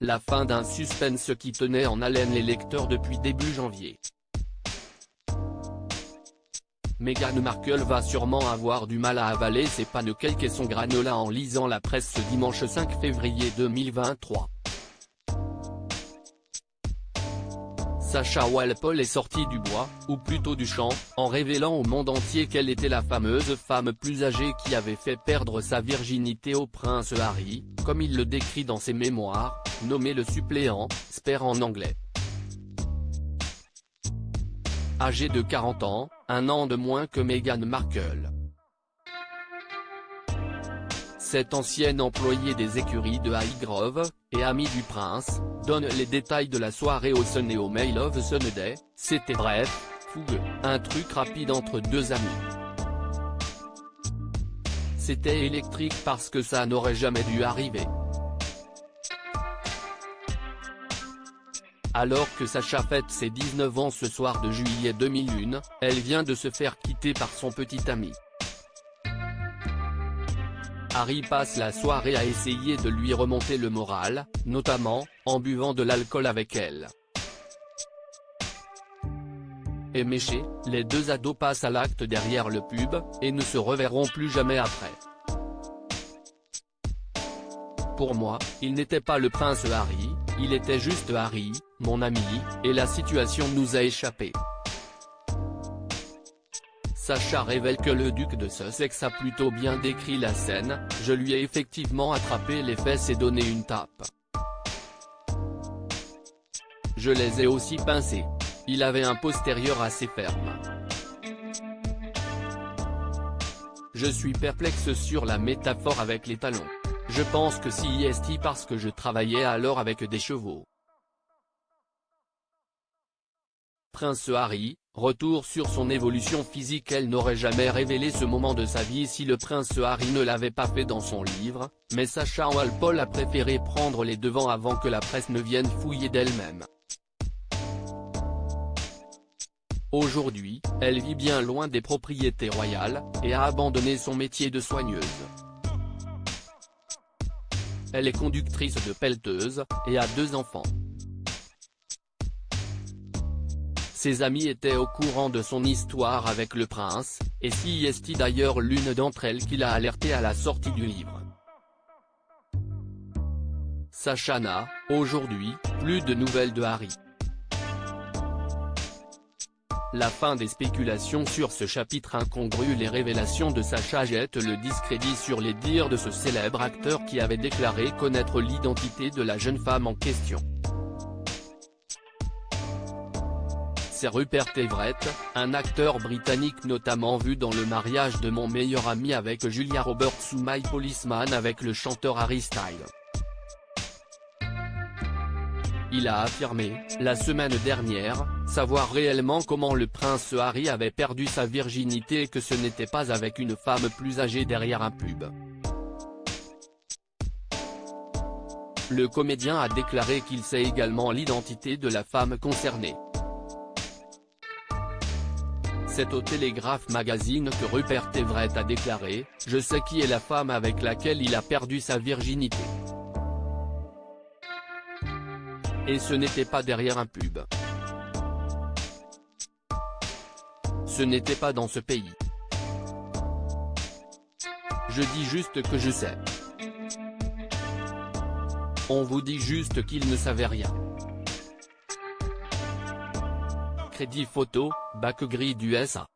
La fin d'un suspense qui tenait en haleine les lecteurs depuis début janvier. Meghan Markle va sûrement avoir du mal à avaler ses pancakes et son granola en lisant la presse ce dimanche 5 février 2023. Sacha Walpole est sortie du bois, ou plutôt du champ, en révélant au monde entier qu'elle était la fameuse femme plus âgée qui avait fait perdre sa virginité au prince Harry, comme il le décrit dans ses mémoires, nommé Le Suppléant, Spare en anglais. Âgée de 40 ans, un an de moins que Meghan Markle. Cette ancienne employée des écuries de Highgrove, et amie du prince, donne les détails de la soirée au Sun et au Mail of Sunday. C'était bref, fougueux, un truc rapide entre deux amis. C'était électrique parce que ça n'aurait jamais dû arriver. Alors que Sacha fête ses 19 ans ce soir de juillet 2001, elle vient de se faire quitter par son petit ami. Harry passe la soirée à essayer de lui remonter le moral, notamment, en buvant de l'alcool avec elle. Éméchés, les deux ados passent à l'acte derrière le pub, et ne se reverront plus jamais après. Pour moi, il n'était pas le prince Harry, il était juste Harry, mon ami, et la situation nous a échappé. Sacha révèle que le duc de Sussex a plutôt bien décrit la scène, je lui ai effectivement attrapé les fesses et donné une tape. Je les ai aussi pincés. Il avait un postérieur assez ferme. Je suis perplexe sur la métaphore avec les talons. Je pense que c'est parce que je travaillais alors avec des chevaux. Prince Harry, retour sur son évolution physique. Elle n'aurait jamais révélé ce moment de sa vie si le prince Harry ne l'avait pas fait dans son livre, mais Sacha Walpole a préféré prendre les devants avant que la presse ne vienne fouiller d'elle-même. Aujourd'hui, elle vit bien loin des propriétés royales, et a abandonné son métier de soigneuse. Elle est conductrice de pelleteuse, et a 2 enfants. Ses amies étaient au courant de son histoire avec le prince, et c'est d'ailleurs l'une d'entre elles qui l'a alerté à la sortie du livre. Sacha n'a, aujourd'hui, plus de nouvelles de Harry. La fin des spéculations sur ce chapitre incongru. Les révélations de Sacha jettent le discrédit sur les dires de ce célèbre acteur qui avait déclaré connaître l'identité de la jeune femme en question. C'est Rupert Everett, un acteur britannique notamment vu dans Le mariage de mon meilleur ami avec Julia Roberts ou My Policeman avec le chanteur Harry Styles. Il a affirmé, la semaine dernière, savoir réellement comment le prince Harry avait perdu sa virginité et que ce n'était pas avec une femme plus âgée derrière un pub. Le comédien a déclaré qu'il sait également l'identité de la femme concernée. C'est au Telegraph Magazine que Rupert Everett a déclaré, « Je sais qui est la femme avec laquelle il a perdu sa virginité. Et ce n'était pas derrière un pub. Ce n'était pas dans ce pays. Je dis juste que je sais. On vous dit juste qu'il ne savait rien. » Crédit photo, Backgrid USA.